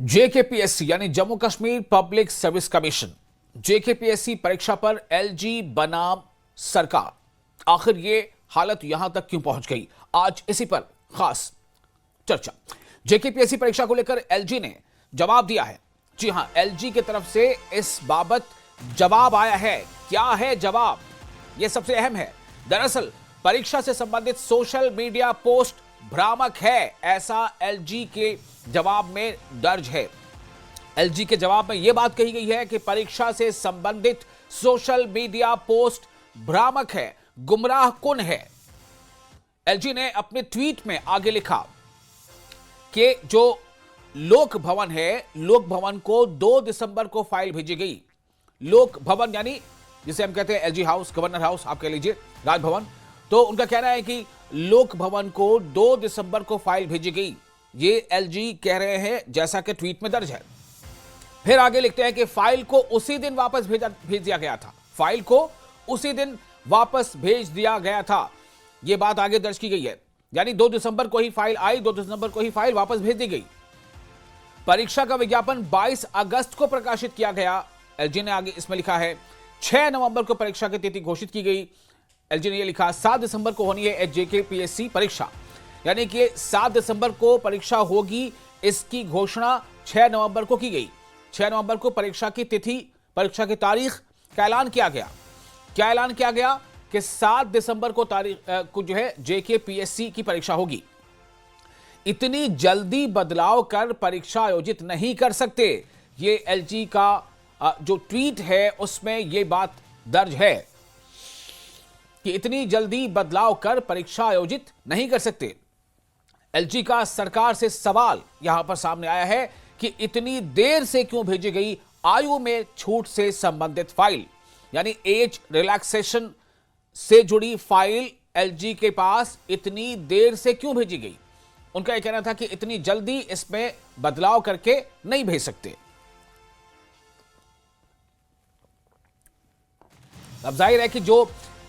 JKPSC यानी Jammu Kashmir public service commission JKPSC परीक्षा पर एलजी बनाम सरकार। आखिर ये हालत यहां तक क्यों पहुंच गई, आज इसी पर खास चर्चा। जेकेपीएससी परीक्षा को लेकर एलजी ने जवाब दिया है। जी हां, एलजी की तरफ से इस बाबत जवाब आया है। क्या है जवाब, यह सबसे अहम है। दरअसल परीक्षा से संबंधित सोशल मीडिया पोस्ट भ्रामक है, ऐसा एलजी के जवाब में दर्ज है। एलजी के जवाब में यह बात कही गई है कि परीक्षा से संबंधित सोशल मीडिया पोस्ट भ्रामक है, गुमराहकुन है। एलजी ने अपने ट्वीट में आगे लिखा कि जो लोक भवन है, लोक भवन को 2 दिसंबर को फाइल भेजी गई। लोक भवन यानी जिसे हम कहते हैं एलजी हाउस, गवर्नर हाउस आप कह लीजिए, राजभवन। तो उनका कहना है कि लोक भवन को 2 दिसंबर को फाइल भेजी गई। ये एलजी कह रहे हैं, जैसा कि ट्वीट में दर्ज है। फिर आगे लिखते हैं कि फाइल को उसी दिन वापस भेज दिया गया था। फाइल को उसी दिन वापस भेज दिया गया था, यह बात आगे दर्ज की गई है। यानी 2 दिसंबर को ही फाइल आई, 2 दिसंबर को ही फाइल वापस भेज दी गई। परीक्षा का विज्ञापन 22 अगस्त को प्रकाशित किया गया। एलजी ने आगे इसमें लिखा है 6 नवंबर को परीक्षा की तिथि घोषित की गई। एलजी ने यह लिखा 7 दिसंबर को होनी है जेकेपीएससी परीक्षा, यानी कि 7 दिसंबर को परीक्षा होगी। इसकी घोषणा 6 नवंबर को की गई। 6 नवंबर को परीक्षा की तिथि, परीक्षा की तारीख का ऐलान किया गया। क्या ऐलान किया गया कि 7 दिसंबर को तारीख को जो है जेकेपीएससी की परीक्षा होगी। इतनी जल्दी बदलाव कर परीक्षा आयोजित नहीं कर सकते। ये एलजी का जो ट्वीट है उसमें यह बात दर्ज है कि इतनी जल्दी बदलाव कर परीक्षा आयोजित नहीं कर सकते। एलजी का सरकार से सवाल यहां पर सामने आया है कि इतनी देर से क्यों भेजी गई आयु में छूट से संबंधित फाइल, यानी एज रिलैक्सेशन से जुड़ी फाइल एलजी के पास इतनी देर से क्यों भेजी गई। उनका यह कहना था कि इतनी जल्दी इसमें बदलाव करके नहीं भेज सकते। अब जाहिर है कि जो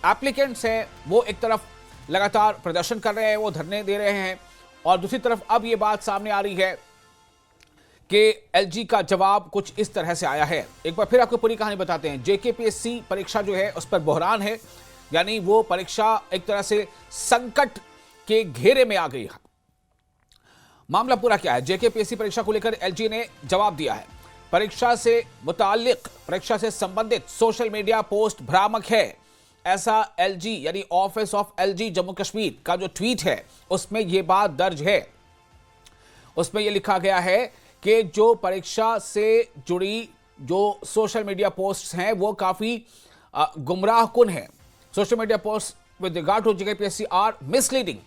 एप्लीकेंट्स हैं वो एक तरफ लगातार प्रदर्शन कर रहे हैं, वो धरने दे रहे हैं, और दूसरी तरफ अब ये बात सामने आ रही है कि एलजी का जवाब कुछ इस तरह से आया है। एक बार फिर आपको पूरी कहानी बताते हैं। जेकेपीएससी परीक्षा जो है उस पर बहरान है, यानी वो परीक्षा एक तरह से संकट के घेरे में आ गई है। मामला पूरा क्या है, जेकेपीएससी परीक्षा को लेकर एलजी ने जवाब दिया है। परीक्षा से मुताल्लिक, परीक्षा से संबंधित सोशल मीडिया पोस्ट भ्रामक है, ऐसा एलजी यानी office of LG Jammu Kashmir का जो ट्वीट है उसमें यह बात दर्ज है। उसमें यह लिखा गया है कि जो परीक्षा से जुड़ी जो सोशल मीडिया पोस्ट्स हैं वो काफी गुमराहकुन है। Social media post with regard to JKPSC are misleading.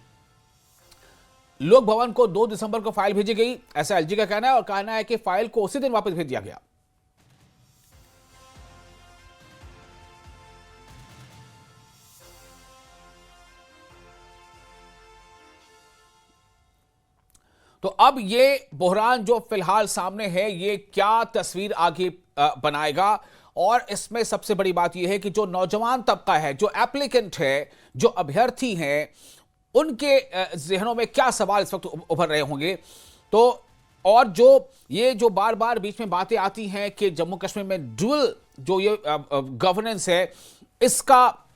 Lok Bhavan को 2 दिसंबर को फाइल भेजी गई, ऐसा एलजी का कहना है, और कहना है कि फाइल को उसी दिन वापस भेज दिया गया। तो अब ये बहरान जो फिलहाल सामने है, ये क्या तस्वीर आगे बनाएगा। और इसमें सबसे बड़ी बात यह है कि जो नौजवान तबका है, जो एप्लीकेंट है, जो अभ्यर्थी हैं, उनके जहनों में क्या सवाल इस वक्त उभर रहे होंगे। तो और जो बार बार बीच में बातें आती हैं कि जम्मू कश्मीर में डुअल जो ये गवर्नेंस है, इसका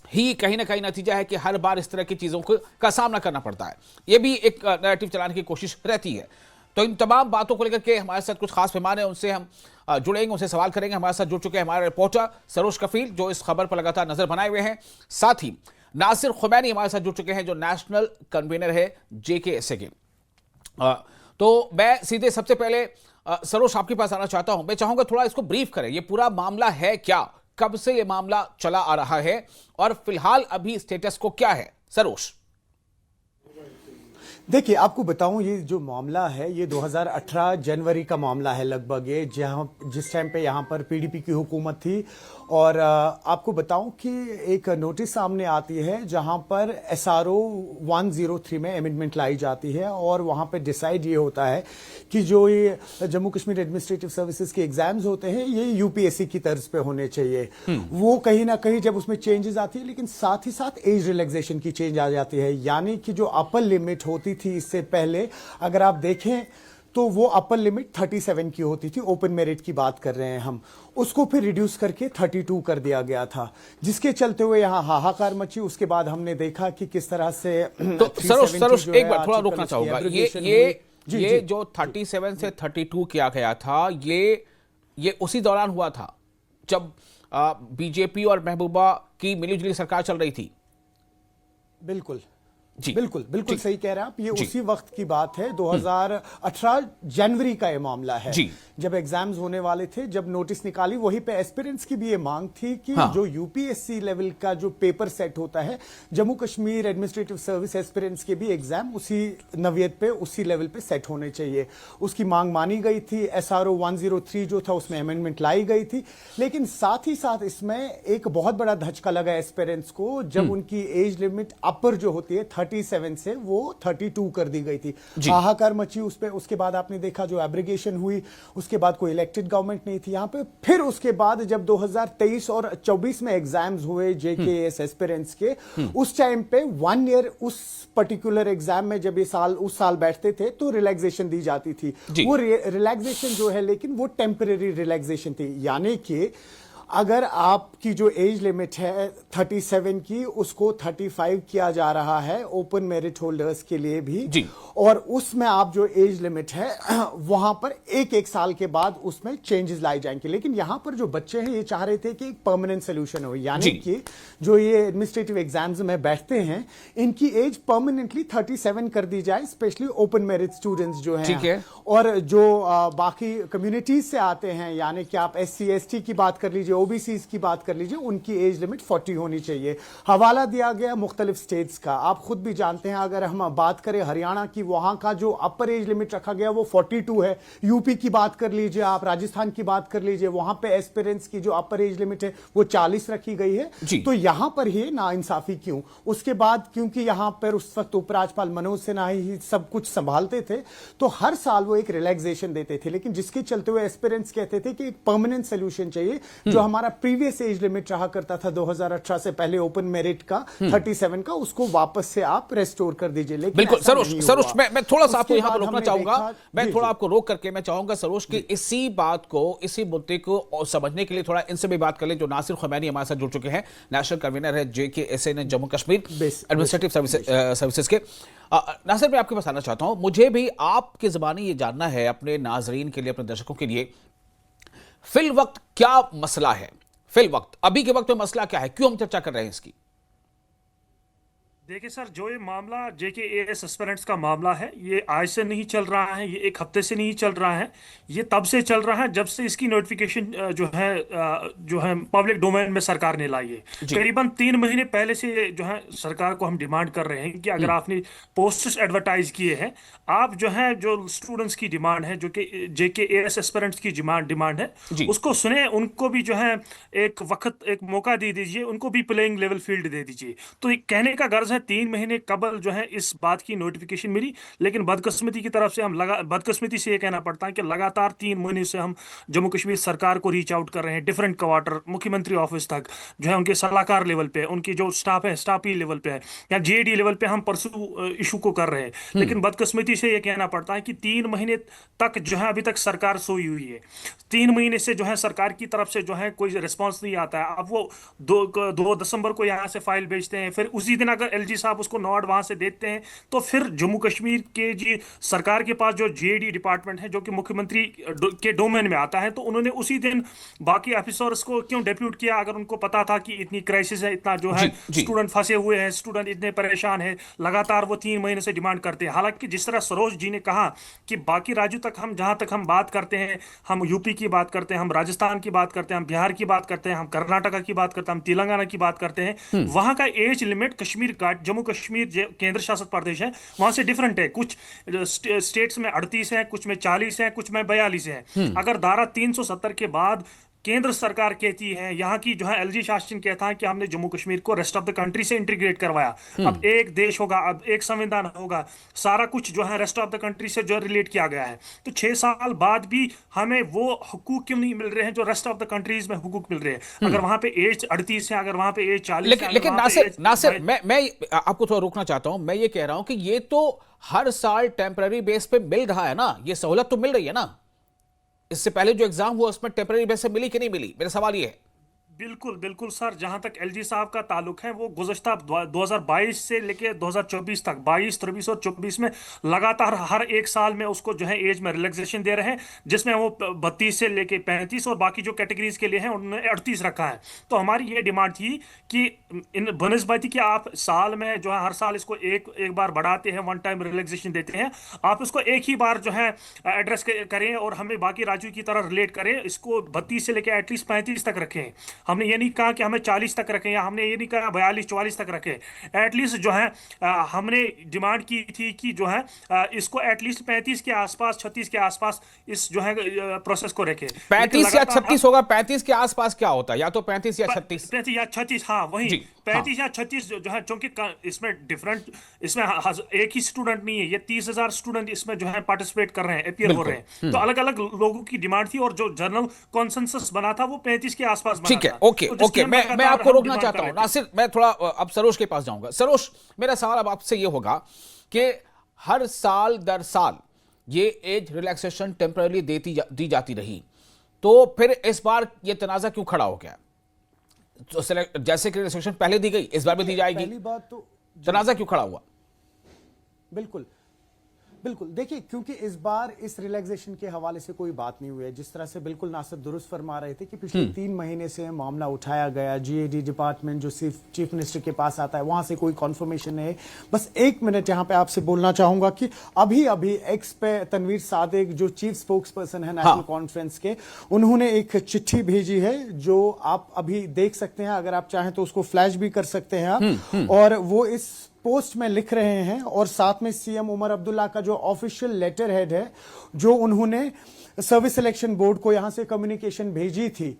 ही कहीं ना कहीं नतीजा है कि हर बार इस तरह की चीजों का सामना करना पड़ता है। यह भी एक नैरेटिव चलाने की कोशिश रहती है। तो इन तमाम बातों को लेकर के हमारे साथ कुछ खास मेहमान हैं, उनसे हम जुड़ेंगे, उनसे सवाल करेंगे। हमारे साथ जुड़ चुके हैं हमारे रिपोर्टर सरोज कफील, जो इस खबर पर लगातार नजर बनाए हुए हैं। साथ ही नासिर खुमैनी हमारे साथ जुड़ चुके हैं, जो नेशनल कन्वीनर है जेकेएसए के। तो मैं सीधे सबसे पहले सरोज आपके पास आना चाहता हूं। मैं चाहूंगा थोड़ा इसको ब्रीफ करें, ये पूरा मामला है क्या, कब से ये मामला चला आ रहा है, और फिलहाल अभी स्टेटस को क्या है। सरोज, देखिए, आपको बताऊं, ये जो मामला है ये 2018 जनवरी का मामला है लगभग, ये जिस टाइम पे यहाँ पर पीडीपी की हुकूमत थी। और आपको बताऊं कि एक नोटिस सामने आती है जहां पर एसआरओ 103 में अमेंडमेंट लाई जाती है, और वहां पे डिसाइड ये होता है कि जो ये जम्मू कश्मीर एडमिनिस्ट्रेटिव सर्विसेज के एग्जाम्स होते हैं ये यूपीएससी की तर्ज पे होने चाहिए। वो कहीं ना कहीं जब उसमें चेंजेस आती है, लेकिन साथ ही साथ एज रिलैक्सेशन की चेंज आ जाती है, यानी कि जो अपर लिमिट होती थी इससे पहले, अगर आप देखें तो वो अपर लिमिट 37 की होती थी, ओपन मेरिट की बात कर रहे हैं हम, उसको फिर रिड्यूस करके 32 कर दिया गया था, जिसके चलते हुए यहाँ हाहाकार मची। उसके बाद हमने देखा कि किस तरह से तो सरोज एक बार थोड़ा रोकना चाहूंगा, ये जो 37 से 32 किया गया था, ये उसी दौरान हुआ था जब बीजेपी और महबूबा की मिलीजुली सरकार चल रही थी। बिल्कुल जी, बिल्कुल बिल्कुल सही कह रहे हैं आप। ये उसी वक्त की बात है, 2018 जनवरी का ये मामला है, जब एग्जाम्स होने वाले थे, जब नोटिस निकाली। वहीं पे एस्पिरेंट्स की भी ये मांग थी कि जो यूपीएससी लेवल का जो पेपर सेट होता है, Jammu Kashmir administrative service aspirants के भी एग्जाम उसी नवियत पे, उसी लेवल पे सेट होने चाहिए। उसकी मांग मानी गई थी। SRO 103 जो था उसमें अमेंडमेंट लाई गई थी, लेकिन साथ ही साथ इसमें एक बहुत बड़ा धचका लगा एस्पिरेंट्स को, जब उनकी एज लिमिट अपर जो होती है 37 से वो 32 कर दी गई थी। हाहाकार मची उस पे। उसके बाद आपने देखा जो एब्रिगेशन हुई, उसके बाद कोई इलेक्टेड गवर्नमेंट नहीं थी यहाँ पे। फिर उसके बाद जब 2023 और 24 में एग्जाम्स हुए JKS एस्पिरेंट्स के, उस टाइम पे 1 ईयर उस पर्टिकुलर एग्जाम में जब ये उस साल बैठते थे तो रिलैक्सेशन दी जाती थी। वो रिलैक्सेशन जो है, लेकिन वो टेम्परेरी रिलैक्सेशन थी, यानी कि अगर आपकी जो एज लिमिट है 37 की, उसको 35 किया जा रहा है ओपन मेरिट होल्डर्स के लिए भी, और उसमें आप जो एज लिमिट है वहां पर एक साल के बाद उसमें चेंजेस लाए जाएंगे। लेकिन यहां पर जो बच्चे हैं ये चाह रहे थे कि एक परमानेंट सोल्यूशन हो, यानी कि जो ये एडमिनिस्ट्रेटिव एग्जाम्स में बैठते हैं इनकी एज परमानेंटली 37 कर दी जाए, स्पेशली ओपन मेरिट स्टूडेंट्स जो हैं। और जो बाकी कम्युनिटीज से आते हैं, यानी कि आप SC ST की बात कर लीजिए, OBCs की बात कर लीजिए, उनकी एज लिमिट 40 होनी चाहिए। हवाला दिया गया मुख्तलिफ स्टेट्स का, आप खुद भी जानते हैं। अगर हम बात करें हरियाणा की, वहां का जो अपर एज लिमिट रखा गया वो 42 है। यूपी की बात कर लीजिए आप, राजस्थान की बात कर लीजिए, वहां पे एस्पिरेंट्स की जो अपर एज लिमिट है वो 40 रखी गई है। तो यहां पर ही नाइंसाफी क्यों? उसके बाद क्योंकि यहां पर उस वक्त उपराज्यपाल मनोज सिन्हा ही सब कुछ संभालते थे, तो हर साल वो एक रिलैक्सेशन देते थे, लेकिन जिसके चलते हुए एस्पिरेंट्स कहते थे कि एक परमानेंट सोल्यूशन चाहिए। जो हमारा प्रीवियस एज लिमिट रहा करता था 2018 से पहले ओपन मेरिट का 37 का, उसको वापस से आप रेस्टोर कर दीजिए। लेकिन बिल्कुल सरोज, मैं थोड़ा सा आपको यहां पर रोकना चाहूंगा। मैं थोड़ा आपको रोक करके मैं चाहूंगा सरोज कि इसी बात को, इसी मुद्दे को समझने के लिए थोड़ा इनसे भी बात कर लें, जो नासिर खमैनी हमारे साथ जुड़ चुके हैं, नेशनल कन्वीनर है JKSN Jammu Kashmir administrative services के। नासिर, मैं आपके पास आना चाहता हूं। मुझे भी आपके ज़बानी ये जानना है, अपने नाजरीन के लिए, अपने दर्शकों के लिए, फिल वक्त क्या मसला है? फिल वक्त, अभी के वक्त में मसला क्या है? क्यों हम चर्चा कर रहे हैं इसकी? देखिए सर, जो ये मामला JKS एस्पिरेंट्स का मामला है, ये आज से नहीं चल रहा है, ये एक हफ्ते से नहीं चल रहा है, ये तब से चल रहा है जब से इसकी नोटिफिकेशन जो है पब्लिक डोमेन में सरकार ने लाई है। करीबन 3 महीने पहले से जो है सरकार को हम डिमांड कर रहे हैं कि अगर आपने पोस्ट्स एडवर्टाइज किए हैं, आप जो है जो स्टूडेंट्स की डिमांड है, जो कि JKS एस्पिरेंट्स की डिमांड है, उसको सुने, उनको भी जो है एक वक्त, एक मौका दे दीजिए, उनको भी प्लेइंग लेवल फील्ड दे दीजिए। तो कहने का गर्ज है 3 महीने कबल जो है इस बात की नोटिफिकेशन मिली, लेकिन बदकिस्मती की तरफ से बदकिस्मती से ये कहना पड़ता है कि लगातार 3 महीने से हम जम्मू कश्मीर सरकार को रीच आउट कर रहे हैं, डिफरेंट क्वार्टर, मुख्यमंत्री ऑफिस तक, जो है उनके सलाहकार लेवल पे, उनकी जो स्टाफ है, स्टाफी लेवल पे है, या JD लेवल पे हम परसू इशू को कर रहे हैं। लेकिन बदकिस्मती से ये कहना पड़ता है कि 3 महीने तक जो है अभी तक सरकार सोई हुई है। 3 महीने से जो है सरकार की तरफ से जो है कोई रिस्पॉन्स नहीं आता है। अब वो 2 दिसंबर को यहाँ से फाइल भेजते हैं, फिर उसी दिन अगर LG साहब उसको नॉट वहां से देते हैं, तो फिर जम्मू कश्मीर के जी सरकार के पास जो JD डिपार्टमेंट है, जो कि मुख्यमंत्री के डोमेन में आता है, तो उन्होंने उसी दिन बाकी ऑफिसर्स को क्यों डेप्यूट किया? अगर उनको पता था कि इतनी क्राइसिस है, इतना जो है स्टूडेंट फंसे हुए हैं, स्टूडेंट इतने परेशान है, लगातार वो 3 महीने से डिमांड करते हैं। हालांकि जिस तरह सरोज जी ने कहा कि बाकी राज्यों तक हम, जहां तक हम बात करते हैं, हम यूपी की बात करते हैं, हम राजस्थान की बात करते हैं, हम बिहार की बात करते हैं, हम कर्नाटका की बात करते हैं, हम तेलंगाना की बात करते हैं, वहां का एज लिमिट कश्मीर का, जम्मू कश्मीर केंद्र शासित प्रदेश है, वहां से डिफरेंट है। कुछ स्टेट्स में 38 है, कुछ में 40 है, कुछ में 42 है। अगर धारा 370 के बाद केंद्र सरकार कहती है, यहाँ की जो है एलजी शासन कहता है कि हमने जम्मू कश्मीर को रेस्ट ऑफ द कंट्री से इंटीग्रेट करवाया, अब एक देश होगा, अब एक संविधान होगा, सारा कुछ जो है रेस्ट ऑफ द कंट्री से जो रिलेट किया गया है। तो 6 साल बाद भी हमें वो हुकूक क्यों नहीं मिल रहे हैं जो रेस्ट ऑफ द कंट्रीज में हुकूक मिल रहे हैं? अगर वहां पे एज 38 है, अगर वहां पे एज 40 है, लेकिन अगर लेकिन वहां पे नासिर एज नासिर मैं आपको थोड़ा रोकना चाहता हूं। मैं ये कह रहा हूं कि ये तो हर साल टेम्पररी बेस पे मिल रहा है ना, ये सहूलत तो मिल रही है ना। इससे पहले जो एग्जाम हुआ उसमें टेम्पररी बेस से मिली कि नहीं मिली, मेरा सवाल ये है। बिल्कुल बिल्कुल सर, जहां तक एलजी साहब का ताल्लुक है, वो गुज़श्ता 2022 से लेके 2024 तक, 22, 23 और 24 में लगातार हर एक साल में उसको जो है एज में रिलैक्सेशन दे रहे हैं, जिसमें वो 32 से लेके 35 और बाकी जो कैटेगरीज के लिए हैं उन्होंने 38 रखा है। तो हमारी ये डिमांड थी कि इन बनस्बती कि आप साल में जो है हर साल इसको एक बार बढ़ाते हैं, वन टाइम रिलैक्सेशन देते हैं, आप इसको एक ही बार जो है एड्रेस करें और हमें बाकी राज्यों की तरह रिलेट करें, इसको 32 से लेके एटलीस्ट 35 तक रखें। हमने ये नहीं कहा कि हमें 40 तक रखें, या हमने ये नहीं कहा 42 44 तक रखें। एटलीस्ट जो है हमने डिमांड की थी कि जो है इसको एटलीस्ट 35 के आसपास, 36 के आसपास इस जो है प्रोसेस को रखें। 35 या 36 होगा। 35 के आसपास क्या होता है, या तो 35 या 36? 35 या 36, हाँ वही 35 या 36 जो है, क्योंकि इसमें डिफरेंट, इसमें एक ही स्टूडेंट नहीं है, ये 30,000 स्टूडेंट इसमें जो है पार्टिसिपेट कर रहे हैं, अपीयर हो रहे हैं। तो अलग अलग लोगों की डिमांड थी और जो जनरल कॉन्सेंसस बना था वो 35 के आसपास बना ठीक है। था। ओके तो ओके, मैं आपको रोकना चाहता हूं नासिर। मैं थोड़ा अब सरोज के पास जाऊंगा। सरोज, मेरा सवाल अब आपसे ये होगा कि हर साल दर साल ये एज रिलैक्सेशन टेम्पररी दी जाती रही, तो फिर इस बार ये तनाजा क्यों खड़ा हो गया? तो जैसे कि रिलैक्सेशन पहले दी गई, इस बार भी दी जाएगी, पहली बात तो तनाजा क्यों खड़ा हुआ? बिल्कुल बिल्कुल, देखिए, क्योंकि इस बार इस रिलैक्सेशन के हवाले से कोई बात नहीं हुई है। जिस तरह से बिल्कुल नासिर दुरुस्त फरमा रहे थे कि पिछले 3 महीने से मामला उठाया गया, जीएडी डिपार्टमेंट जो चीफ मिनिस्टर के पास आता है, वहां से कोई कॉन्फर्मेशन नहीं है। बस 1 मिनट यहां पे आपसे बोलना चाहूंगा कि अभी अभी एक्स पे तनवीर सादिक जो चीफ स्पोक्स पर्सन है नेशनल कॉन्फ्रेंस के, उन्होंने एक चिट्ठी भेजी है जो आप अभी देख सकते हैं, अगर आप चाहें तो उसको फ्लैश भी कर सकते हैं आप। और वो इस पोस्ट में लिख रहे हैं, और साथ में सीएम उमर अब्दुल्ला का जो ऑफिशियल लेटर हेड है, जो उन्होंने सर्विस सिलेक्शन बोर्ड को यहां से कम्युनिकेशन भेजी थी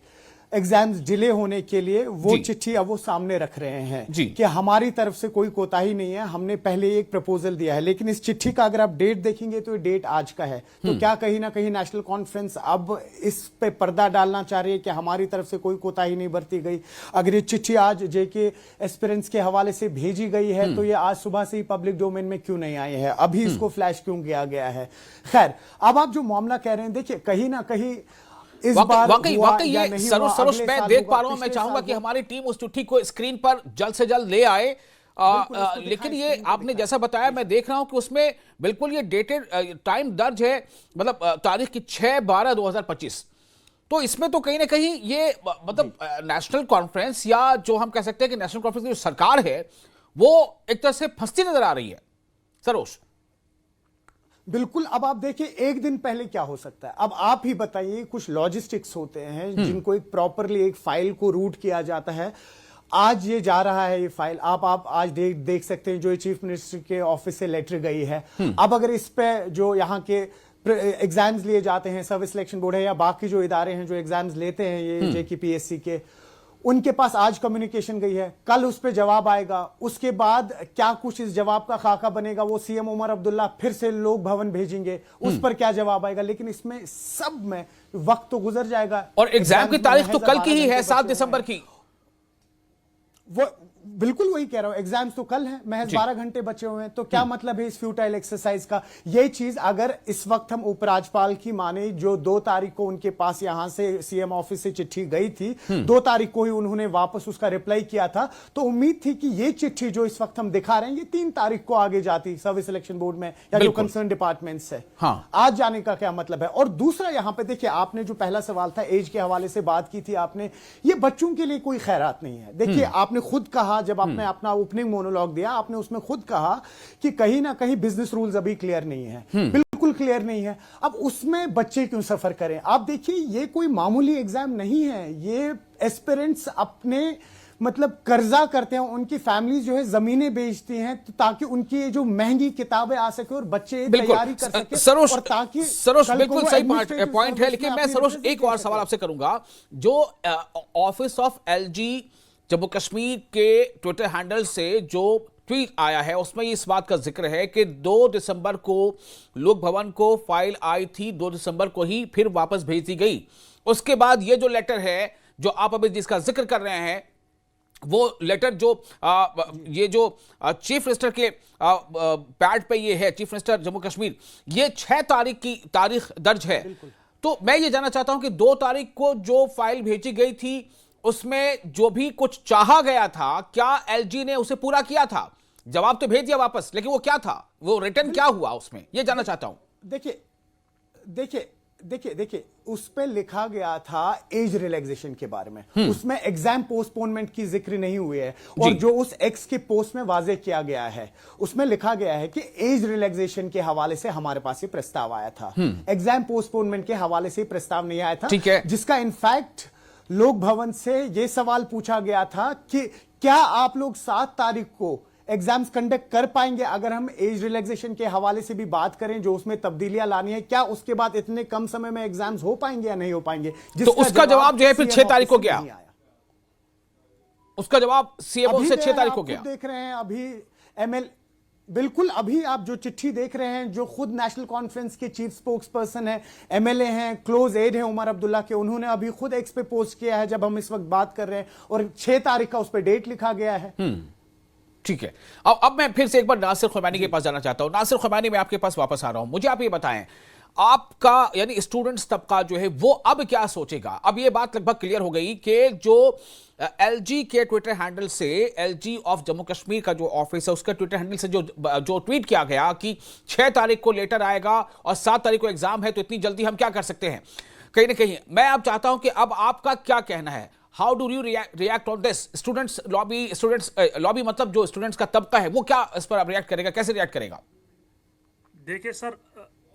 एग्जाम्स डिले होने के लिए, वो चिट्ठी अब वो सामने रख रहे हैं कि हमारी तरफ से कोई कोताही नहीं है, हमने पहले एक प्रपोजल दिया है। लेकिन इस चिट्ठी का अगर आप डेट देखेंगे तो ये डेट आज का है। तो क्या कहीं ना कहीं नेशनल कॉन्फ्रेंस अब इस पे पर्दा डालना चाह रही है कि हमारी तरफ से कोई कोताही नहीं बरती गई? अगर ये चिट्ठी आज जेके एस्पिरेंट्स के हवाले से भेजी गई है तो ये आज सुबह से ही पब्लिक डोमेन में क्यों नहीं आई है? अभी इसको फ्लैश क्यों किया गया है? खैर, अब आप जो मामला कह रहे हैं, देखिए, कहीं ना कहीं इस बार वाकई ये सरोज मैं देख पा रहा हूं। मैं चाहूंगा कि हमारी टीम उस चिट्ठी को स्क्रीन पर जल्द से जल्द ले आए। लेकिन ये आपने जैसा बताया, मैं देख रहा हूं कि उसमें बिल्कुल ये डेटेड टाइम दर्ज है, मतलब तारीख की 6/12/2025। तो इसमें तो कहीं ना कहीं ये मतलब नेशनल कॉन्फ्रेंस, या जो हम कह सकते हैं कि नेशनल कॉन्फ्रेंस की जो सरकार है, वो एक तरह से फंसती नजर आ रही है। सरोज, बिल्कुल। अब आप देखिए, एक दिन पहले क्या हो सकता है, अब आप ही बताइए। कुछ लॉजिस्टिक्स होते हैं जिनको एक प्रॉपरली एक फाइल को रूट किया जाता है। आज ये जा रहा है, ये फाइल आप आज देख सकते हैं, जो चीफ मिनिस्टर के ऑफिस से लेटर गई है। अब अगर इस पे जो यहाँ के एग्जाम्स लिए जाते हैं, सर्विस सिलेक्शन बोर्ड है या बाकी जो इदारे हैं जो एग्जाम्स लेते हैं ये जेकेपीएससी के, उनके पास आज कम्युनिकेशन गई है, कल उस पर जवाब आएगा। उसके बाद क्या कुछ इस जवाब का खाका बनेगा, वो सीएम उमर अब्दुल्ला फिर से लोक भवन भेजेंगे, उस पर क्या जवाब आएगा। लेकिन इसमें सब में वक्त तो गुजर जाएगा, और एग्जाम की तारीख तो कल की ही है, 7 दिसंबर की। वो बिल्कुल वही कह रहा हूं, एग्जाम्स तो कल है, महज 12 घंटे बचे हुए हैं। तो क्या मतलब है इस फ्यूटाइल एक्सरसाइज का? ये चीज अगर इस वक्त हम उपराज्यपाल की माने, जो 2 तारीख को उनके पास यहां से सीएम ऑफिस से चिट्ठी गई थी, 2 तारीख को ही उन्होंने वापस उसका रिप्लाई किया था, तो उम्मीद थी कि ये चिट्ठी जो इस वक्त हम दिखा रहे हैं, ये 3 तारीख को आगे जाती सर्विस सिलेक्शन बोर्ड में या जो कंसर्न डिपार्टमेंट्स है। आज जाने का क्या मतलब है? और दूसरा, यहां पर देखिए, आपने जो पहला सवाल था एज के हवाले से बात की थी आपने, ये बच्चों के लिए कोई खैरात नहीं है। देखिए, आपने खुद कहा, जब आपने अपना ओपनिंग मोनोलॉग दिया, आपने उसमें खुद कहा कि कहीं ना कहीं बिजनेस रूल्स अभी क्लियर नहीं है, बिल्कुल क्लियर नहीं है। अब उसमें बच्चे क्यों सफर करें? आप देखिए, ये कोई मामूली एग्जाम नहीं है, ये एस्पिरेंट्स अपने मतलब कर्जा करते हैं, उनकी फैमिलीज जो है जमीनें बेचती हैं तो ताकि उनकी जो महंगी किताबें आ सके और बच्चे तैयारी कर सके, सरोज, और ताकि सरोज बिल्कुल सही administrative पॉइंट है, service लेकिन में मैं अपनी सरोज एक और representation सवाल आपसे करूंगा। जो office of LG Jammu Kashmir के ट्विटर हैंडल से जो ट्वीट आया है उसमें इस बात का जिक्र है कि 2 दिसंबर को लोक भवन को फाइल आई थी, 2 दिसंबर को ही फिर वापस भेज दी गई। उसके बाद ये जो लेटर है जो आप अभी जिसका जिक्र कर रहे हैं, वो लेटर जो ये जो चीफ मिनिस्टर के पैड पे ये है, चीफ मिनिस्टर जम्मू कश्मीर, ये 6 तारीख की तारीख दर्ज है। तो मैं ये जानना चाहता हूं कि 2 तारीख को जो फाइल भेजी गई थी उसमें जो भी कुछ चाहा गया था, क्या एलजी ने उसे पूरा किया था? जवाब तो भेज दिया वापस, लेकिन वो क्या था, वो रिटर्न क्या हुआ उसमें, ये जानना चाहता हूं। देखिए देखिए देखिए देखिए उस पे लिखा गया था एज रिलैक्सेशन के बारे में, उसमें एग्जाम पोस्टपोनमेंट की जिक्र नहीं हुई है। और जो उस एक्स के पोस्ट में वाजे किया गया है उसमें लिखा गया है कि एज रिलैक्सेशन के हवाले से हमारे पास ये प्रस्ताव आया था, एग्जाम पोस्टपोनमेंट के हवाले से प्रस्ताव नहीं आया था। ठीक है, जिसका इनफैक्ट लोक भवन से यह सवाल पूछा गया था कि क्या आप लोग 7 तारीख को एग्जाम्स कंडक्ट कर पाएंगे अगर हम एज रिलैक्सेशन के हवाले से भी बात करें, जो उसमें तब्दीलियां लानी है, क्या उसके बाद इतने कम समय में एग्जाम्स हो पाएंगे या नहीं हो पाएंगे? तो उसका जवाब जो है फिर 6 तारीख को गया, उसका जवाब सीएमओ से 6 तारीख को गया। देख रहे हैं अभी एमएल, बिल्कुल अभी आप जो चिट्ठी देख रहे हैं, जो खुद नेशनल कॉन्फ्रेंस के चीफ स्पोक्स पर्सन है, एमएलए हैं, क्लोज एड है उमर अब्दुल्ला के, उन्होंने अभी खुद एक्स पे पोस्ट किया है जब हम इस वक्त बात कर रहे हैं, और 6 तारीख का उस पर डेट लिखा गया है। ठीक है, अब मैं फिर से एक बार नासिर खुमैनी के पास जाना चाहता हूं। नासिर खुमैनी, मैं आपके पास वापस आ रहा हूं, मुझे आप ये बताएं, आपका यानी स्टूडेंट्स तबका जो है वो अब क्या सोचेगा? अब ये बात लगभग क्लियर हो गई कि जो एलजी के ट्विटर हैंडल से, एलजी ऑफ जम्मू कश्मीर का जो ऑफिस है उसका ट्विटर हैंडल से जो ट्वीट किया गया कि 6 तारीख को लेटर आएगा और 7 तारीख को एग्जाम है, तो इतनी जल्दी हम क्या कर सकते हैं? कहीं ना कहीं मैं अब चाहता हूं कि अब आपका क्या कहना है, how do you react on this? Students lobby मतलब जो स्टूडेंट्स का तबका है वो क्या इस पर अब रिएक्ट करेगा, कैसे रिएक्ट करेगा? देखिए सर,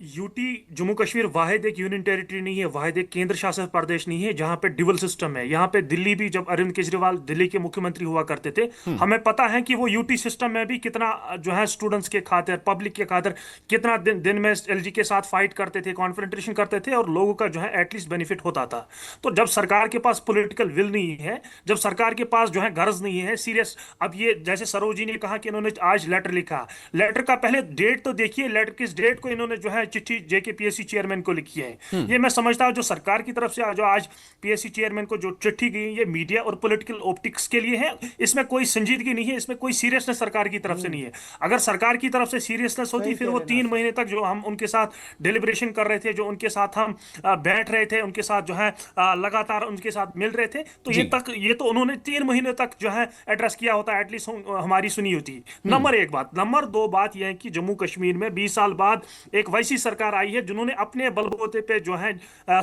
यूटी जम्मू कश्मीर वाहिद एक यूनियन टेरिटरी नहीं है, वाहिद एक केंद्र शासित प्रदेश नहीं है जहां पे डिवल सिस्टम है। यहाँ पे दिल्ली भी, जब अरविंद केजरीवाल दिल्ली के मुख्यमंत्री हुआ करते थे, हमें पता है कि वो यूटी सिस्टम में भी कितना जो है स्टूडेंट्स के खातिर, पब्लिक के खातिर कितना दिन में एलजी के साथ फाइट करते थे, कॉन्फ्रंटेशन करते थे, और लोगों का जो है एटलीस्ट बेनिफिट होता था। तो जब सरकार के पास पॉलिटिकल विल नहीं है, जब सरकार के पास जो है गर्ज नहीं है सीरियस, अब ये जैसे सरोजी ने कहा कि इन्होंने आज लेटर लिखा, लेटर का पहले डेट तो देखिए, लेटर किस डेट को इन्होंने जो है चिट्ठी जेकेपीएससी चेयरमैन को लिखी है। ये मैं समझता हूं जो सरकार की तरफ से जो आज पीएससी चेयरमैन को जो चिट्ठी गई, ये मीडिया और पॉलिटिकल ऑप्टिक्स के लिए है, इसमें कोई संजीदगी नहीं है, इसमें कोई सीरियसनेस सरकार की तरफ से नहीं है। अगर सरकार की तरफ से सीरियसनेस होती फिर वो 3 महीने तक जो हम उनके साथ डिलिब्रेशन कर रहे थे, जो उनके साथ हम बैठ रहे थे, उनके साथ जो है लगातार उनके साथ मिल रहे थे, तो ये तो उन्होंने 3 महीने तक जो है एड्रेस किया होता, एटलीस्ट हमारी सुनी होती। नंबर 1 बात। नंबर 2 बात यह है कि जम्मू कश्मीर में 20 साल बाद एक वैसी सरकार आई है जिन्होंने अपने बलबूते पे जो है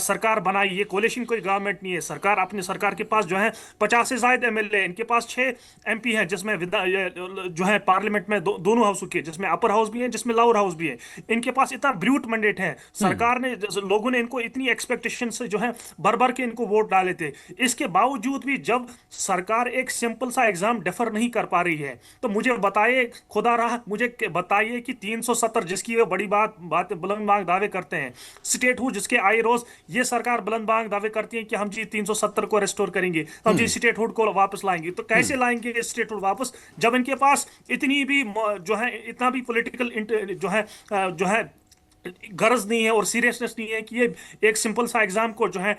सरकार बनाई। ये कोलिशन कोई गवर्नमेंट नहीं है, सरकार अपनी सरकार के पास जो है 50 से ज्यादा एमएलए, इनके पास 6 एमपी हैं, जिसमें जो है पार्लियामेंट में दोनों हाउस के, जिसमें अपर हाउस भी है, जिसमें लोअर हाउस भी है। इनके पास इतना ब्रूट मैंडेट है, सरकार ने, लोगों ने इनको इतनी एक्सपेक्टेशन से जो है भर भर के इनको वोट डाले थे। इसके बावजूद भी जब सरकार एक सिंपल सा एग्जाम डेफर नहीं कर पा रही है, तो मुझे बताइए, खुदा रहा मुझे बताइए कि 370 जिसकी वे बड़ी बात बुलंद बांग दावे करते हैं, स्टेट हुड जिसके आए रोज ये सरकार बुलंद बांग दावे करती है कि हम जी 370 को रेस्टोर करेंगे, हम जी स्टेट हुड को वापस लाएंगे। तो कैसे लाएंगे स्टेट हुड वापस जब इनके पास इतनी भी जो है, इतना भी पॉलिटिकल जो है गरज नहीं है और सीरियसनेस नहीं है कि ये एक सिंपल सा एग्जाम को जो है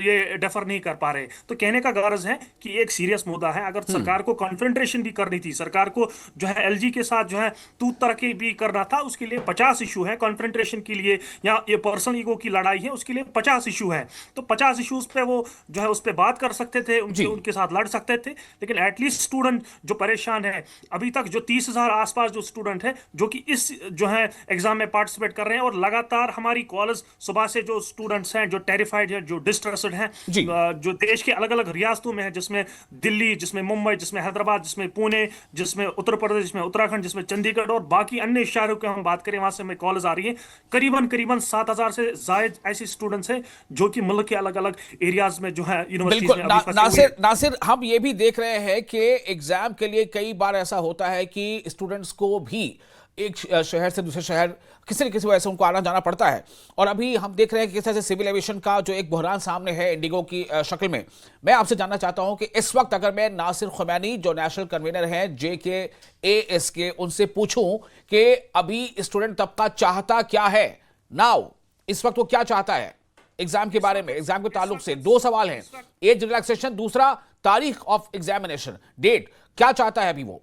ये डेफर नहीं कर पा रहे। तो कहने का गरज है कि एक सीरियस मुद्दा है। अगर सरकार को कॉन्फ्रंटेशन भी करनी थी, सरकार को जो है एलजी के साथ जो है तू तरक्की भी करना था, उसके लिए 50 इशू है। कॉन्फ्रंटेशन के लिए या ये पर्सनल ईगो की लड़ाई है, उसके लिए 50 इशू है। तो 50 इशूज पे वो जो है उस पर बात कर सकते थे, उनके साथ लड़ सकते थे। लेकिन एटलीस्ट स्टूडेंट जो परेशान है, अभी तक जो 30,000 आसपास जो स्टूडेंट है जो कि इस जो है एग्जाम में पार्टिसिपेट कर रहे हैं, और लगातार हमारी कॉलेज सुबह से जो स्टूडेंट्स हैं, जो टेरिफाइड हैं, जो डिस्ट्रेस्ड हैं, जी। जो देश के अलग अलग रियासतों में है, जिसमें दिल्ली, जिसमें मुंबई, जिसमें हैदराबाद, जिसमें पुणे, जिसमें उत्तर प्रदेश, जिसमें उत्तराखंड, जिसमें चंडीगढ़ और बाकी अन्य शहरों की हम बात करें, वहां से हमें कॉलेज आ रही है। करीबन करीबन 7,000 से जायद ऐसे स्टूडेंट्स हैं जो कि मुल्क के अलग अलग एरियाज में जो है यूनिवर्सिटीज बिल्कुल में अभी फंसे हुए नासिर, हैं। नासिर, हम ये भी देख रहे हैं कि एग्जाम के लिए कई बार ऐसा होता है कि स्टूडेंट्स को भी एक शहर से दूसरे शहर किसी न किसी वजह से उनको आना जाना पड़ता है। और अभी हम देख रहे हैं कि किस तरह से सिविल एविएशन का जो एक बहरान सामने है इंडिगो की शक्ल में। मैं आपसे जानना चाहता हूं कि इस वक्त अगर मैं नासिर खुमैनी जो नेशनल कन्वीनर हैं JKAS के, उनसे पूछूं कि अभी स्टूडेंट तबका चाहता क्या है, नाउ इस वक्त वो क्या चाहता है एग्जाम के बारे में, एग्जाम के ताल्लुक से दो सवाल हैं, एज रिलैक्सेशन, दूसरा तारीख ऑफ एग्जामिनेशन डेट, क्या चाहता है अभी वो?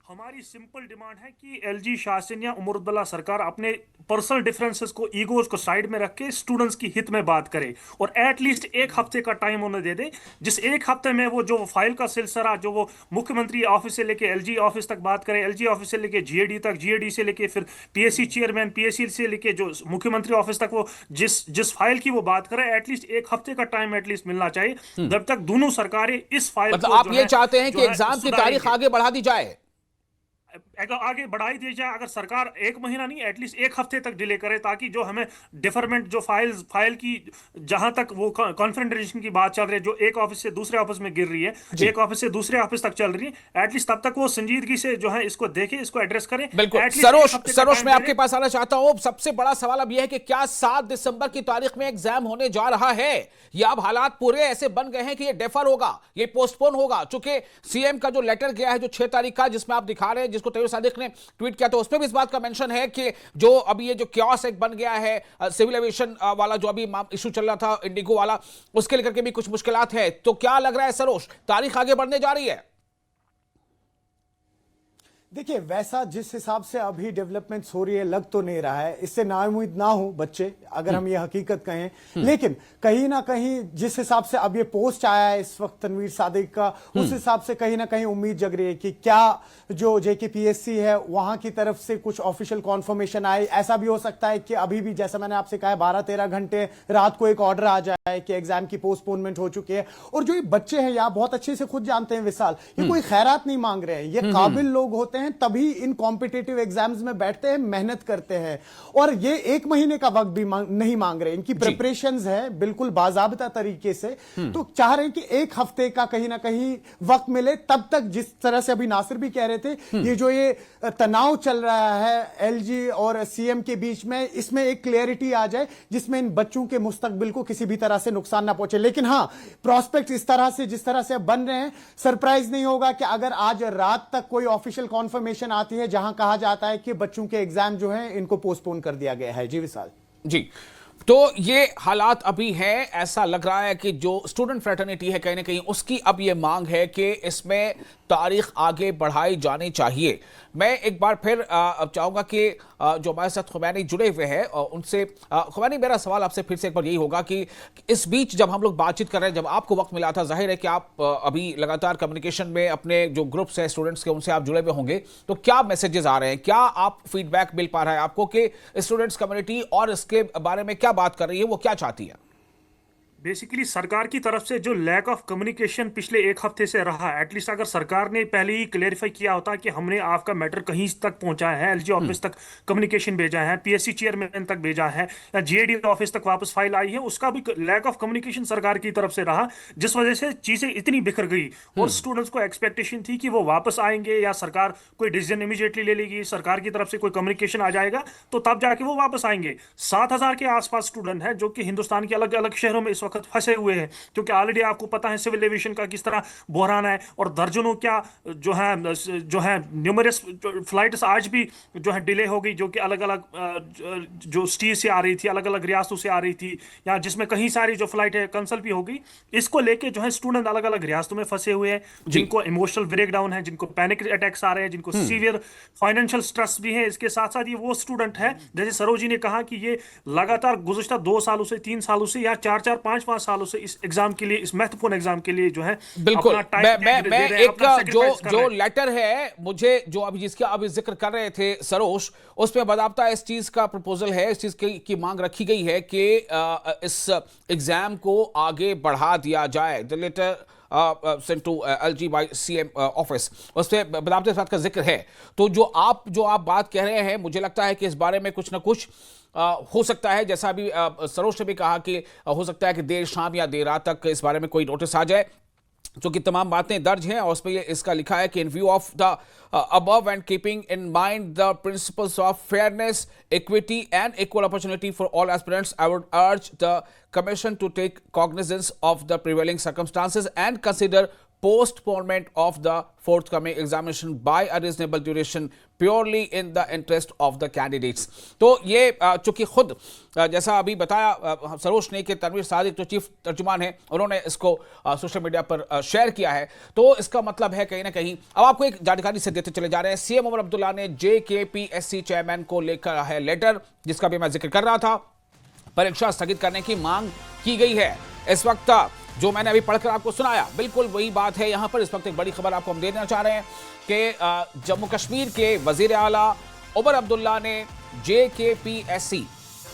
हमारी सिंपल डिमांड है कि LG शासन या उमर अब्दुल्ला सरकार अपने पर्सनल डिफरेंसेस को, ईगोज को साइड में रख के स्टूडेंट्स की हित में बात करे और एटलीस्ट एक हफ्ते का टाइम उन्हें दे दे, जिस एक हफ्ते में वो जो फाइल का सिलसिला जो वो मुख्यमंत्री ऑफिस से लेके LG ऑफिस तक बात करे, LG ऑफिस से लेके GAD तक, GAD से लेके फिर PSC चेयरमैन, PSC से लेके जो मुख्यमंत्री ऑफिस तक, वो जिस फाइल की वो बात करे, एटलीस्ट एक हफ्ते का टाइम एटलीस्ट मिलना चाहिए, जब तक दोनों सरकारें इस फाइल मतलब को आप ये चाहते हैं कि एग्जाम की तारीख आगे बढ़ा दी जाए? आगे बढ़ाई दी जाए। अगर सरकार एक महीना नहीं, एटलीस्ट एक हफ्ते तक डिले करे, ताकि जो हमें डिफरमेंट जो फाइल की जहां तक वो कॉन्फ्रेंटेशन की बात चल रही है, जो एक ऑफिस से दूसरे ऑफिस में गिर रही है, एक ऑफिस से दूसरे ऑफिस तक चल रही है, एटलीस्ट तब तक वो संजीदगी से जो है इसको देखे, इसको एड्रेस करें। बिल्कुल सरोज, मैं आपके पास आना चाहता हूं। सबसे बड़ा सवाल अब यह है कि क्या 7 दिसंबर की तारीख में एग्जाम होने जा रहा है, या अब हालात पूरे ऐसे बन गए हैं कि ये डेफर होगा, ये पोस्टपोन होगा? चूंकि सीएम का जो लेटर गया है जो 6 तारीख का, जिसमें आप दिखा रहे हैं, जिसको तैयब सादिक ने ट्वीट किया, तो उसमें भी इस बात का मेंशन है कि जो अभी ये जो क्योस एक बन गया है सिविल एविएशन वाला, जो अभी इशू चल रहा था इंडिगो वाला, उसके लेकर के भी कुछ मुश्किलात है। तो क्या लग रहा है सरोज, तारीख आगे बढ़ने जा रही है? देखिए, वैसा जिस हिसाब से अभी डेवलपमेंट्स हो रही है लग तो नहीं रहा है। इससे नाउम्मीद ना हो बच्चे, अगर हम ये हकीकत कहें, लेकिन कहीं ना कहीं जिस हिसाब से अब ये पोस्ट आया है इस वक्त तनवीर सादिक का, उस हिसाब से कहीं ना कहीं उम्मीद जग रही है कि क्या जो JKPSC है वहां की तरफ से कुछ ऑफिशियल कॉन्फर्मेशन आए। ऐसा भी हो सकता है कि अभी भी, जैसा मैंने आपसे कहा, 12-13 घंटे रात को एक ऑर्डर आ जाए कि एग्जाम की पोस्टपोनमेंट हो चुकी है। और जो ये बच्चे हैं, यहाँ बहुत अच्छे से खुद जानते हैं विशाल, ये कोई खैरात नहीं मांग रहे हैं, ये काबिल लोग होते हैं, तभी इन कॉम्पिटिटिव एग्जाम्स में बैठते हैं, मेहनत करते हैं, और ये 1 महीने का वक्त भी नहीं मांग रहे। इनकी प्रिपरेशंस है बिल्कुल बाज़ाबिता तरीके से, तो चाह रहे हैं कि 1 हफ्ते का कहीं ना कहीं वक्त मिले। तब तक जिस तरह से अभी नासिर भी कह रहे थे, ये जो ये तनाव चल रहा है LG और CM के बीच में, इसमें एक क्लियरिटी आ जाए जिसमें इन बच्चों के मुस्तकबिल को किसी भी तरह से नुकसान ना पहुंचे। लेकिन हाँ, प्रोस्पेक्ट इस तरह से जिस तरह से बन रहे हैं, सरप्राइज नहीं होगा कि अगर आज रात तक कोई ऑफिशियल कॉन्फर्मेशन आती है जहां कहा जाता है कि बच्चों के एग्जाम जो हैं इनको पोस्टपोन कर दिया गया है। जी विशाल जी, तो ये हालात अभी हैं। ऐसा लग रहा है कि जो स्टूडेंट फ्रेटर्निटी है कहीं ना कहीं उसकी अब ये मांग है कि इसमें तारीख आगे बढ़ाई जानी चाहिए। मैं एक बार फिर अब चाहूंगा कि जो हमारे साथ खुमैनी जुड़े हुए हैं उनसे, खुमैनी, मेरा सवाल आपसे फिर से एक बार यही होगा कि इस बीच जब हम लोग बातचीत कर रहे हैं, जब आपको वक्त मिला था, जाहिर है कि आप अभी लगातार कम्युनिकेशन में अपने जो ग्रुप्स हैं स्टूडेंट्स के, उनसे आप जुड़े हुए होंगे, तो क्या मैसेजेस आ रहे हैं, क्या आप फीडबैक मिल पा रहा है आपको कि स्टूडेंट्स कम्युनिटी और इसके बारे में क्या बात कर रही है, वो क्या चाहती है? बेसिकली सरकार की तरफ से जो लैक ऑफ कम्युनिकेशन पिछले 1 हफ्ते से रहा, एटलीस्ट अगर सरकार ने पहले ही क्लेरिफाई किया होता कि हमने आपका मैटर कहीं तक पहुंचाया है, LG ऑफिस तक कम्युनिकेशन भेजा है, PSC चेयरमैन तक भेजा है, या GAD ऑफिस तक वापस फाइल आई है, उसका भी लैक ऑफ कम्युनिकेशन सरकार की तरफ से रहा, जिस वजह से चीजें इतनी बिखर गई। और स्टूडेंट्स को एक्सपेक्टेशन थी कि वो वापस आएंगे या सरकार कोई डिसीजन इमीडिएटली ले लेगी, सरकार की तरफ से कोई कम्युनिकेशन आ जाएगा तो तब जाके वो वापस आएंगे। 7,000 के आसपास स्टूडेंट हैं जो कि हिंदुस्तान के अलग अलग शहरों में इस वक्त फंसे हुए हैं, क्योंकि ऑलरेडी आपको पता है सिविल एविएशन का किस तरह बहरान है, और दर्जनों क्या जो है न्यूमरस फ्लाइट्स आज भी जो है डिले हो गई, जो कि अलग अलग जो स्टेट से आ रही थी, अलग अलग रियासतों से आ रही थी, या जिसमें कहीं सारी जो फ्लाइट है कैंसिल भी हो गई। इसको लेके जो है स्टूडेंट अलग अलग रियासतों में फंसे हुए हैं, जिनको इमोशनल ब्रेकडाउन है, जिनको पैनिक अटैक्स आ रहे हैं, जिनको सीवियर फाइनेंशियल स्ट्रेस भी है। इसके साथ साथ ये वो स्टूडेंट है, जैसे सरोजी ने कहा कि ये लगातार गुज़श्ता 2 सालों से 3 सालों से या 4-4, 5 5 सालों से इस एग्जाम के लिए, इस महत्वपूर्ण एग्जाम के लिए जो है बिल्कुल। अपना मैं एक जो sacrifice कर जो रहे हैं। लेटर है, मुझे जो अभी जिसका अभी जिक्र कर रहे थे सरोज, उसमें बदाबता इस चीज का प्रपोजल है, इस चीज की मांग रखी गई है कि इस एग्जाम को आगे बढ़ा दिया जाए। The letter sent to LG by CM office, उसमें बदाबता इस बात का जिक्र है। तो जो आप बात कह रहे हैं, मुझे लगता है कि इस बारे में कुछ ना कुछ हो सकता है, जैसा अभी सरोज ने भी कहा कि हो सकता है कि देर शाम या देर रात तक इस बारे में कोई नोटिस आ जाए, जो कि तमाम बातें दर्ज हैं। और उसमें ये इसका लिखा है कि इन view of the above and keeping in mind the principles of fairness, equity and equal opportunity for all aspirants, I would urge the commission to take cognizance of the prevailing circumstances and consider postponement of the forthcoming examination by a reasonable duration purely in the interest of the candidates। तो ये चूंकि खुद जैसा अभी बताया सरोज ने कि तनवीर सादिक जो चीफ तर्जुमान है, उन्होंने इसको सोशल मीडिया पर शेयर किया है, तो इसका मतलब है कहीं ना कहीं। अब आपको एक जानकारी से देते चले जा रहे हैं, सीएम उमर अब्दुल्ला ने JKPSC चेयरमैन को लेकर है लेटर, जिसका भी मैं जिक्र कर रहा था। परीक्षा स्थगित करने की मांग की गई है। इस वक्त जो मैंने अभी पढ़कर आपको सुनाया, बिल्कुल वही बात है यहां पर। इस वक्त एक बड़ी खबर आपको हम देना चाह रहे हैं कि जम्मू कश्मीर के वजीर आला उमर अब्दुल्ला ने JKPSC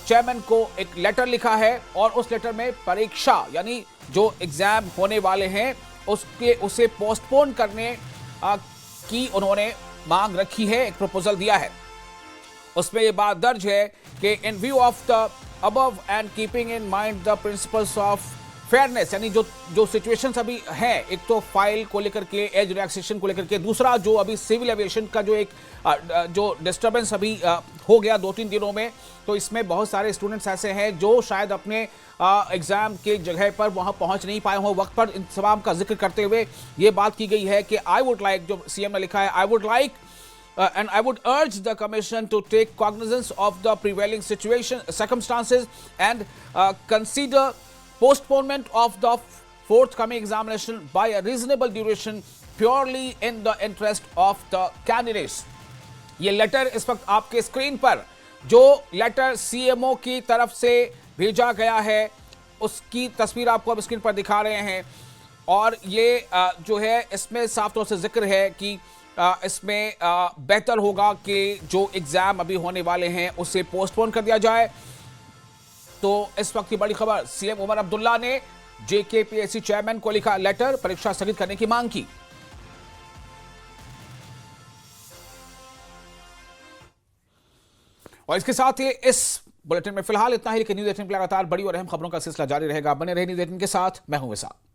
चेयरमैन को एक लेटर लिखा है, और उस लेटर में परीक्षा यानी जो एग्जाम होने वाले हैं उसे पोस्टपोन करने की उन्होंने मांग रखी है, एक प्रपोजल दिया है। उसमें यह बात दर्ज है कि इन view of the above and keeping in mind the principles of fairness, यानी जो सिचुएशंस अभी हैं, एक तो फाइल को लेकर के, एज रिलैक्सेशन को लेकर के, दूसरा जो अभी सिविल एविएशन का जो एक जो डिस्टर्बेंस अभी हो गया 2-3 दिनों में, तो इसमें बहुत सारे स्टूडेंट्स ऐसे हैं जो शायद अपने एग्जाम के जगह पर वहां पहुंच नहीं पाए हों वक्त पर। इन तमाम का जिक्र करते हुए ये बात की गई है कि आई वुड लाइक, जो सीएम ने लिखा है, I would like and I would urge the commission to take cognizance of the prevailing circumstances and consider postponement of the forthcoming examination by a reasonable duration purely in the interest of the candidates। ये letter इस वक्त आपके screen पर, जो letter CMO की तरफ से भेजा गया है, उसकी तस्वीर आपको अब स्क्रीन पर दिखा रहे हैं। और ये जो है, इसमें साफ तौर से जिक्र है कि इसमें बेहतर होगा कि जो एग्जाम अभी होने वाले हैं उसे पोस्टपोन कर दिया जाए। तो इस वक्त की बड़ी खबर, सीएम उमर अब्दुल्ला ने JKPSC चेयरमैन को लिखा लेटर, परीक्षा स्थगित करने की मांग की। और इसके साथ ही इस बुलेटिन में फिलहाल इतना ही, लेकिन न्यूज़ 18 लगातार बड़ी और अहम खबरों का सिलसिला जारी रहेगा। बने रहे न्यूज़ 18 के साथ, मैं हूं विशाल।